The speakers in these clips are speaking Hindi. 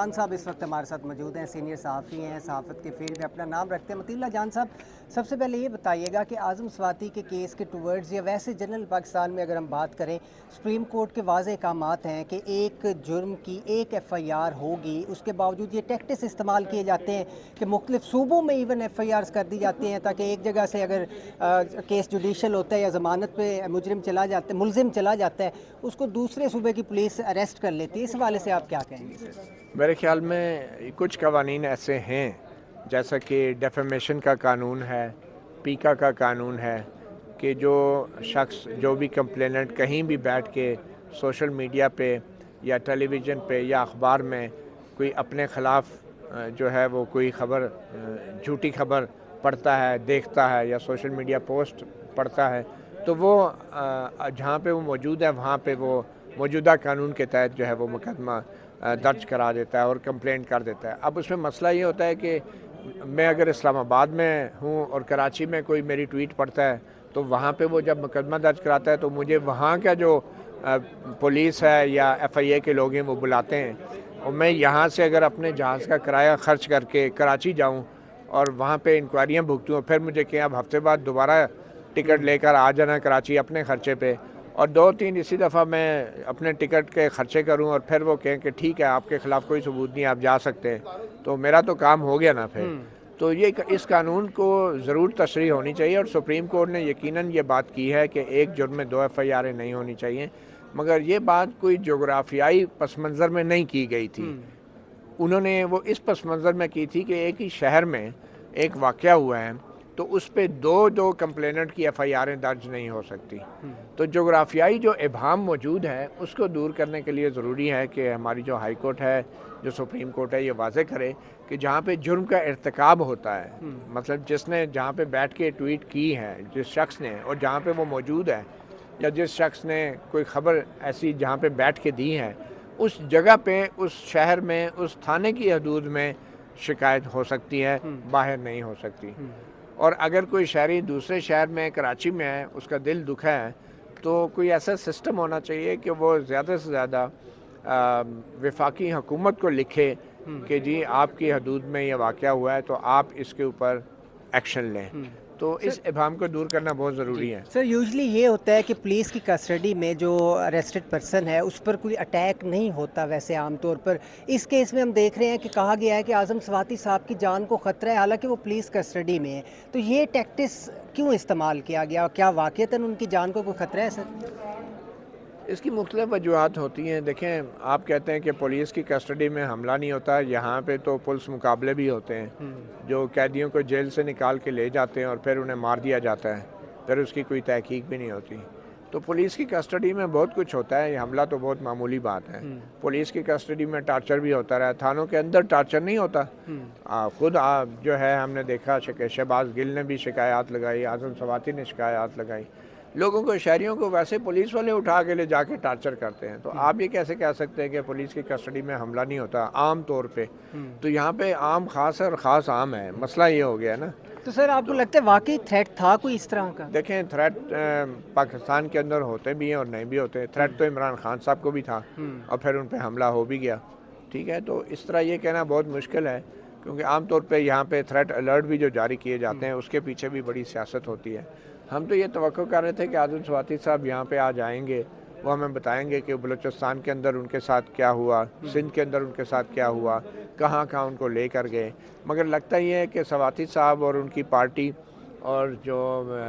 जान साहब इस वक्त हमारे साथ मौजूद हैं, सीनियर सहाफ़ी हैं, सहाफ़त के फील्ड में अपना नाम रखते हैं। मतीउल्लाह जान साहब, सबसे पहले ये बताइएगा कि आज़म स्वाति के केस के टुवर्ड्स या वैसे जनरल पाकिस्तान में अगर हम बात करें, सुप्रीम कोर्ट के वाज़े अहकामात हैं कि एक जुर्म की एक FIR होगी, उसके बावजूद ये टैक्टिस इस्तेमाल किए जाते हैं कि मुख्तलिफ सूबों में इवन FIRs कर दी जाती हैं ताकि एक जगह से अगर केस जुडिशल होता है या ज़मानत पे मुलजिम चला जाता है, उसको दूसरे सूबे की पुलिस अरेस्ट कर लेती है। इस हवाले से आप क्या कहेंगे? मेरे ख़्याल में कुछ कवानीन ऐसे हैं, जैसा कि डेफेमेशन का कानून है, पीका का कानून है, कि जो शख्स जो भी कंप्लेनेंट कहीं भी बैठ के सोशल मीडिया पे या टेलीविज़न पे या अखबार में कोई अपने ख़िलाफ़ जो है वो कोई ख़बर झूठी ख़बर पढ़ता है, देखता है या सोशल मीडिया पोस्ट पढ़ता है, तो वो जहाँ पे वो मौजूद है वहाँ पे वो मौजूदा कानून के तहत जो है वो मुकदमा दर्ज करा देता है और कंप्लेंट कर देता है। अब उसमें मसला ये होता है कि मैं अगर इस्लामाबाद में हूँ और कराची में कोई मेरी ट्वीट पढ़ता है, तो वहाँ पे वो जब मुकदमा दर्ज कराता है तो मुझे वहाँ का जो पुलिस है या FIA के लोग हैं वो बुलाते हैं, और मैं यहाँ से अगर अपने जहाज़ का किराया ख़र्च करके कराची जाऊँ और वहाँ पे इंक्वायरियाँ भुगतूँ और फिर मुझे कहें अब हफ्ते बाद दोबारा टिकट लेकर आ जाना कराची अपने ख़र्चे पे, और 2-3 इसी दफ़ा मैं अपने टिकट के ख़र्चे करूं और फिर वो कहें कि ठीक है आपके ख़िलाफ़ कोई सबूत नहीं, आप जा सकते हैं, तो मेरा तो काम हो गया ना फिर। तो ये इस कानून को ज़रूर तशरीह होनी चाहिए, और सुप्रीम कोर्ट ने यकीनन ये बात की है कि एक जुर्म में 2 FIR नहीं होनी चाहिए, मगर ये बात कोई जोग्राफियाई पस मंज़र में नहीं की गई थी। उन्होंने वो इस पस मंज़र में की थी कि एक ही शहर में एक वाक़या हुआ है, तो उस पे दो कंप्लेनेंट की FIRें दर्ज नहीं हो सकती। तो जोग्राफियाई जो इबहम मौजूद है उसको दूर करने के लिए ज़रूरी है कि हमारी जो हाई कोर्ट है, जो सुप्रीम कोर्ट है, ये वाज़े करे कि जहाँ पे जुर्म का इर्तिकाब होता है, मतलब जिसने जहाँ पे बैठ के ट्वीट की है जिस शख्स ने, और जहाँ पे वो मौजूद है, या जिस शख्स ने कोई ख़बर ऐसी जहाँ पे बैठ के दी है, उस जगह पे, उस शहर में, उस थाने की हदूद में शिकायत हो सकती है, बाहर नहीं हो सकती। और अगर कोई शहरी दूसरे शहर में, कराची में है, उसका दिल दुखा है, तो कोई ऐसा सिस्टम होना चाहिए कि वो ज़्यादा से ज़्यादा वफाकी हुकूमत को लिखे कि जी आपकी हदूद में ये वाक़या हुआ है तो आप इसके ऊपर एक्शन लें। तो इस इबहम को दूर करना बहुत ज़रूरी है। सर यूजुअली ये होता है कि पुलिस की कस्टडी में जो अरेस्टेड पर्सन है उस पर कोई अटैक नहीं होता वैसे आमतौर पर। इस केस में हम देख रहे हैं कि कहा गया है कि आज़म स्वाति साहब की जान को ख़तरा है, हालांकि वो पुलिस कस्टडी में है। तो ये टैक्टिस क्यों इस्तेमाल किया गया, क्या वाक़ईतन उनकी जान को कोई ख़तरा है सर? इसकी मुख्तलिफ वजूहत होती हैं। देखें, आप कहते हैं कि पुलिस की कस्टडी में हमला नहीं होता, यहाँ पे तो पुलिस मुकाबले भी होते हैं, जो कैदियों को जेल से निकाल के ले जाते हैं और फिर उन्हें मार दिया जाता है, फिर उसकी कोई तहकीक भी नहीं होती। तो पुलिस की कस्टडी में बहुत कुछ होता है, ये हमला तो बहुत मामूली बात है। पुलिस की कस्टडी में टार्चर भी होता रहा, थानों के अंदर टार्चर नहीं होता। खुद जो है हमने देखा कि शहबाज गिल ने भी शिकायत लगाई, आज़म स्वाति ने शिकायत लगाई, लोगों को, शहरियों को वैसे पुलिस वाले उठा के ले जाके टार्चर करते हैं। तो आप ये कैसे कह सकते हैं कि पुलिस की कस्टडी में हमला नहीं होता आम तौर पे? तो यहाँ पे आम खास है और ख़ास आम है, मसला ये हो गया ना। तो सर आपको लगता है वाकई थ्रेट था कोई इस तरह का? देखें, थ्रेट पाकिस्तान के अंदर होते भी हैं और नहीं भी होते। थ्रेट तो इमरान खान साहब को भी था और फिर उन पर हमला हो भी गया, ठीक है। तो इस तरह ये कहना बहुत मुश्किल है, क्योंकि आम तौर पे यहाँ पे थ्रेट अलर्ट भी जो जारी किए जाते हैं उसके पीछे भी बड़ी सियासत होती है। हम तो ये तवक्को कर रहे थे कि आज़म स्वाति साहब यहाँ पे आ जाएंगे, वो हमें बताएंगे कि बलूचिस्तान के अंदर उनके साथ क्या हुआ, सिंध के अंदर उनके साथ क्या हुआ, कहाँ कहाँ उनको ले कर गए। मगर लगता ये है कि स्वाति साहब और उनकी पार्टी और जो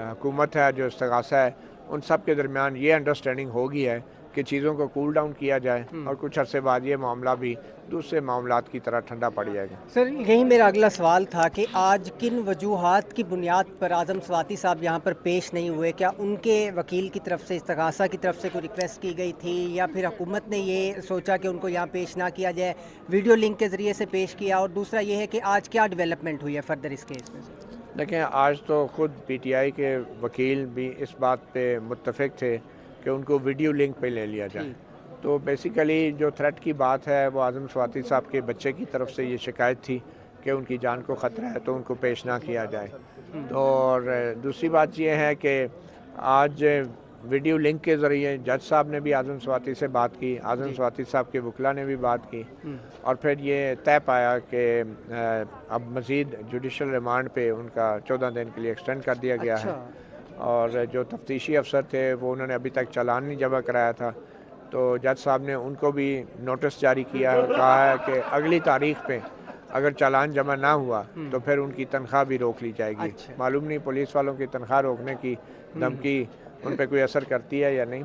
हुकूमत है, जो इस्तगासा है, उन सब के दरमियान ये अंडरस्टैंडिंग हो गई है कि चीज़ों को कूल डाउन किया जाए और कुछ अरसे बाद ये मामला भी दूसरे मामलात की तरह ठंडा पड़ जाएगा। सर यही मेरा अगला सवाल था कि आज किन वजूहात की बुनियाद पर आज़म स्वाति साहब यहाँ पर पेश नहीं हुए? क्या उनके वकील की तरफ से, इस्तगासा की तरफ से कोई रिक्वेस्ट की गई थी, या फिर हुकूमत ने ये सोचा कि उनको यहाँ पेश ना किया जाए, वीडियो लिंक के ज़रिए से पेश किया? और दूसरा ये है कि आज क्या डेवलपमेंट हुई है फर्दर इस केस में? देखें, आज तो ख़ुद PTI के वकील भी इस बात पे मुत्तफिक थे कि उनको वीडियो लिंक पे ले लिया जाए। तो बेसिकली जो थ्रेट की बात है वो आज़म स्वाति साहब के बच्चे की तरफ से ये शिकायत थी कि उनकी जान को ख़तरा है, तो उनको पेश ना किया जाए। तो और दूसरी बात ये है कि आज वीडियो लिंक के ज़रिए जज साहब ने भी आज़म स्वाति से बात की, आज़म स्वाति साहब के वकला ने भी बात की, और फिर ये तय पाया कि अब मज़ीद जुडिशल रिमांड पे उनका 14 दिन के लिए एक्सटेंड कर दिया गया है। और जो तफ्तीशी अफसर थे वो उन्होंने अभी तक चालान नहीं जमा कराया था, तो जज साहब ने उनको भी नोटिस जारी किया है और कहा है कि अगली तारीख पे अगर चालान जमा ना हुआ तो फिर उनकी तनख्वाह भी रोक ली जाएगी। मालूम नहीं पुलिस वालों की तनख्वाह रोकने की धमकी उन पर कोई असर करती है या नहीं,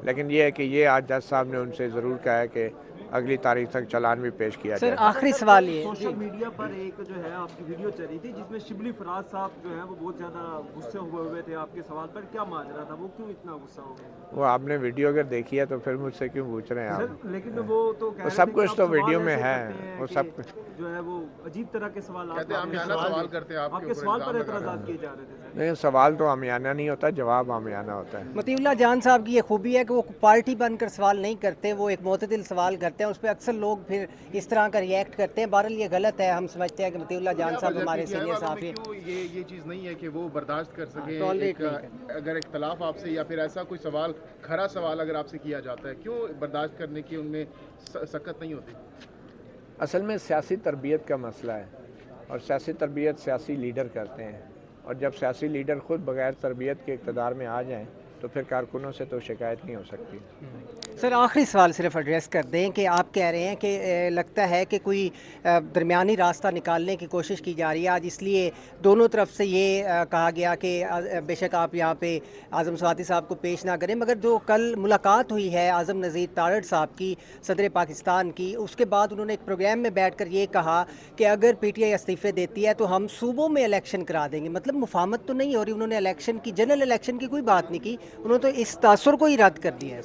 लेकिन ये है कि ये आज जज साहब ने उनसे ज़रूर कहा है कि अगली तारीख तक चालान भी पेश किया जाए। सर आखिरी सवाल ये, सोशल मीडिया पर एक जो है आपकी वीडियो चली थी जिसमें शिबली फराज साहब जो है वो बहुत ज़्यादा गुस्से हुए थे आपके सवाल पर, क्या माजरा था, वो क्यों इतना गुस्सा हो गया? वो आपने वीडियो अगर देखी है तो फिर मुझसे क्यों पूछ रहे हैं आप? सर लेकिन वो तो कह रहे थे सब कि कुछ आप तो सवाल वीडियो में ऐसे है, करते हैं वो कि सब कुछ जो है वो अजीब तरह के सवाल सवाल करते हैं आपके सवाल पर एतराज़ात किए जा रहे थे। नहीं, सवाल तो आमियाना नहीं होता, जवाब आमियाना होता है। मतीउल्लाह जान साहब की ये खूबी है कि वो पार्टी बनकर सवाल नहीं करते, वो एक मोतदिल सवाल करते हैं, उस पर अक्सर लोग फिर इस तरह का रिएक्ट करते हैं। बहरहाल ये गलत है, हम समझते हैं कि मतीउल्लाह जान साहब हमारे सीनियर सहाफ़ी हैं। ये चीज़ नहीं है कि वो बर्दाश्त कर सके टॉलरेट नहीं करते। अगर इख्तलाफ आपसे या फिर ऐसा कोई सवाल खरा सवाल अगर आपसे किया जाता है, क्यों बर्दाश्त करने की उनमें सख्त नहीं होती? असल में सियासी तरबियत का मसला है, और सियासी तरबियत सियासी लीडर करते हैं, और जब सियासी लीडर ख़ुद बग़ैर तरबियत के इक़्तिदार में आ जाएं तो फिर कारकुनों से तो शिकायत नहीं हो सकती। सर आखिरी सवाल सिर्फ एड्रेस कर दें कि आप कह रहे हैं कि लगता है कि कोई दरमियानी रास्ता निकालने की कोशिश की जा रही है आज, इसलिए दोनों तरफ से ये कहा गया कि बेशक आप यहाँ पे आज़म स्वाति साहब को पेश ना करें, मगर जो कल मुलाकात हुई है आज़म नज़ीर तारड़ साहब की सदर पाकिस्तान की, उसके बाद उन्होंने एक प्रोग्राम में बैठ कर ये कहा कि अगर PTI इस्तीफ़े देती है तो हम सूबों में इलेक्शन करा देंगे। मतलब मुफाहमत तो नहीं हो रही, उन्होंने इलेक्शन की, जनरल इलेक्शन की कोई बात नहीं की, उन्होंने तो इस तासुर को ही रद्द कर दिया है।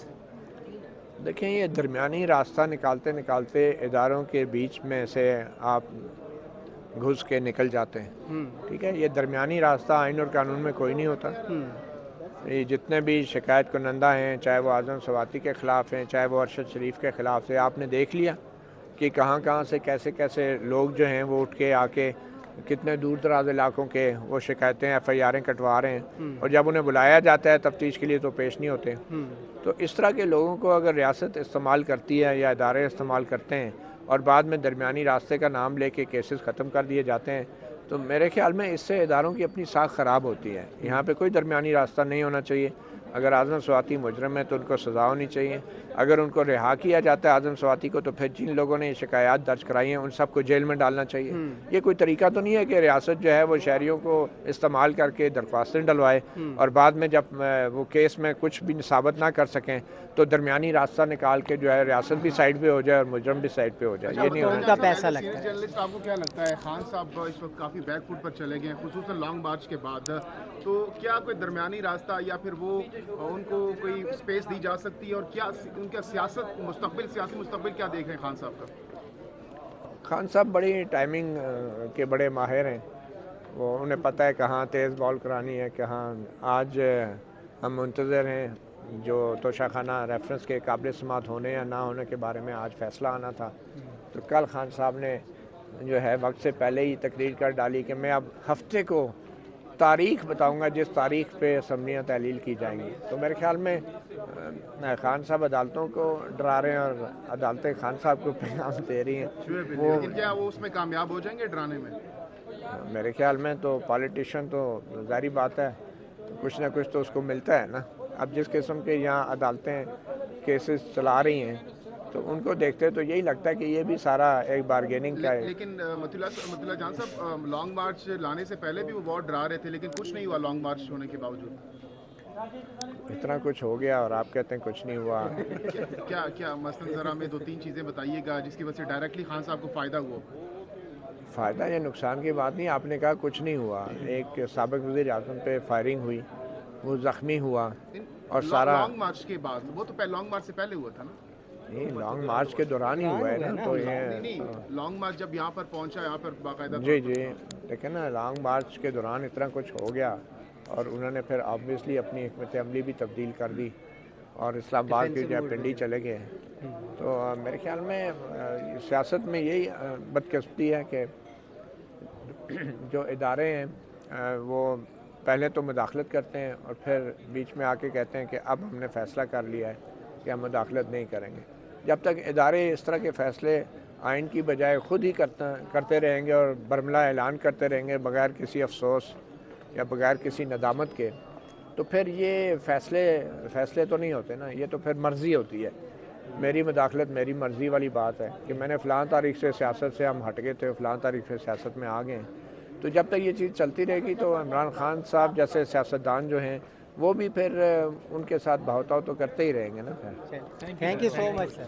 देखें, ये दरमियानी रास्ता निकालते निकालते इदारों के बीच में से आप घुस के निकल जाते हैं, ठीक है। ये दरमियानी रास्ता आइन और कानून में कोई नहीं होता। ये जितने भी शिकायत कुनंदा हैं, चाहे वो आज़म स्वाति के ख़िलाफ़ हैं, चाहे वो अरशद शरीफ के ख़िलाफ़ है, आपने देख लिया कि कहाँ कहाँ से कैसे कैसे लोग जो हैं वो उठ के आके कितने दूर दराज इलाकों के वो शिकायतें FIR कटवा रहे हैं, और जब उन्हें बुलाया जाता है तफ्तीश के लिए तो पेश नहीं होते। तो इस तरह के लोगों को अगर रियासत इस्तेमाल करती है या इदारे इस्तेमाल करते हैं और बाद में दरमियानी रास्ते का नाम लेके केसेस ख़त्म कर दिए जाते हैं, तो मेरे ख्याल में इससे इदारों की अपनी साख ख़राब होती है। यहाँ पे कोई दरमियानी रास्ता नहीं होना चाहिए। अगर आज़म स्वाति मुजरम है तो उनको सज़ा होनी चाहिए। अगर उनको रिहा किया जाता है आज़म स्वाति को, तो फिर जिन लोगों ने शिकायत दर्ज कराई हैं उन सबको जेल में डालना चाहिए। ये कोई तरीका तो नहीं है कि रियासत जो है वो शहरियों को इस्तेमाल करके दरख्वास्तें डलवाए और बाद में जब वो केस में कुछ भी साबित ना कर सकें तो दरमियानी रास्ता निकाल के जो है रियासत भी साइड पे हो जाए और मुजरम भी साइड पे हो जाए। ये नहीं उनका पैसा लगता है। जर्नलिस्ट, आपको क्या लगता है खान साहब इस वक्त काफ़ी बैकफुट पर चले गए, खुसूसन लॉन्ग मार्च के बाद, तो क्या कोई दरमियानी रास्ता या फिर वो उनको कोई स्पेस दी जा सकती है, और क्या उनका सियासी मुस्तकबिल क्या देख रहे हैं खान साहब का? खान साहब बड़ी टाइमिंग के बड़े माहिर हैं, वो उन्हें पता है कहाँ तेज़ बॉल करानी है, कहाँ। आज हम मुंतज़र हैं जो तोशाखाना रेफरेंस के काबिल समात होने या ना होने के बारे में आज फ़ैसला आना था, तो कल खान साहब ने जो है वक्त से पहले ही तकरीर कर डाली कि मैं अब हफ्ते को तारीख बताऊंगा जिस तारीख पे असम्बलियाँ तहलील की जाएंगी। तो मेरे ख्याल में खान साहब अदालतों को डरा रहे हैं और अदालतें खान साहब को पैगाम दे रही हैं। लेकिन क्या वो उसमें कामयाब हो जाएंगे डराने में? मेरे ख्याल में तो पॉलिटिशियन तो ज़ाहिर बात है कुछ ना कुछ तो उसको मिलता है ना। अब जिस किस्म के यहाँ अदालतें केसेस चला रही हैं तो उनको देखते तो यही लगता है कि ये भी सारा एक बारगेनिंग का है। लेकिन मतीउल्लाह जान साहब, लॉन्ग मार्च लाने से पहले भी वो बहुत डरा रहे थे, लेकिन कुछ नहीं हुआ लॉन्ग मार्च होने के बावजूद। इतना कुछ हो गया और आप कहते हैं कुछ नहीं हुआ। क्या क्या मसलन ज़रा में 2-3 चीज़ें बताइएगा जिसकी वजह से डायरेक्टली खान साहब को फ़ायदा हुआ। फ़ायदा या नुकसान की बात नहीं, आपने कहा कुछ नहीं हुआ। एक साबिक़ वज़ीर आज़म पे फायरिंग हुई, वो ज़ख्मी हुआ, और सारा लॉन्ग मार्च के बाद, वो तो लॉन्ग मार्च से पहले हुआ था ना? नहीं, लॉन्ग मार्च के दौरान ही हुआ है ना। तो ये नहीं, लॉन्ग मार्च जब यहाँ पर पहुँचा, यहाँ पर बाकायदा जी लेकिन ना लॉन्ग मार्च के दौरान इतना कुछ हो गया और उन्होंने फिर ऑब्वियसली अपनी हिकमत अमली भी तब्दील कर दी और इस्लामाबाद के जो पिंडी चले गए। तो मेरे ख्याल में सियासत में यही बदकिस्मती है कि जो इदारे हैं वो पहले तो मुदाखलत करते हैं और फिर बीच में आके कहते हैं कि अब हमने फ़ैसला कर लिया है कि हम मुदाखलत नहीं करेंगे। जब तक इदारे इस तरह के फ़ैसले आइन की बजाय ख़ुद ही करते रहेंगे और बरमला ऐलान करते रहेंगे बग़ैर किसी अफसोस या बग़ैर किसी नदामत के, तो फिर ये फ़ैसले तो नहीं होते ना, ये तो फिर मर्ज़ी होती है। मेरी मुदाखलत मेरी मर्ज़ी वाली बात है कि मैंने फ़लाँ तारीख से सियासत से हम हट गए थे, फ़लाँ तारीख से सियासत में आ गए हैं। तो जब तक ये चीज़ चलती रहेगी तो इमरान खान साहब जैसे सियासतदान जो हैं वो भी फिर उनके साथ भाव-ताव तो करते ही रहेंगे ना फिर। Thank you so much sir.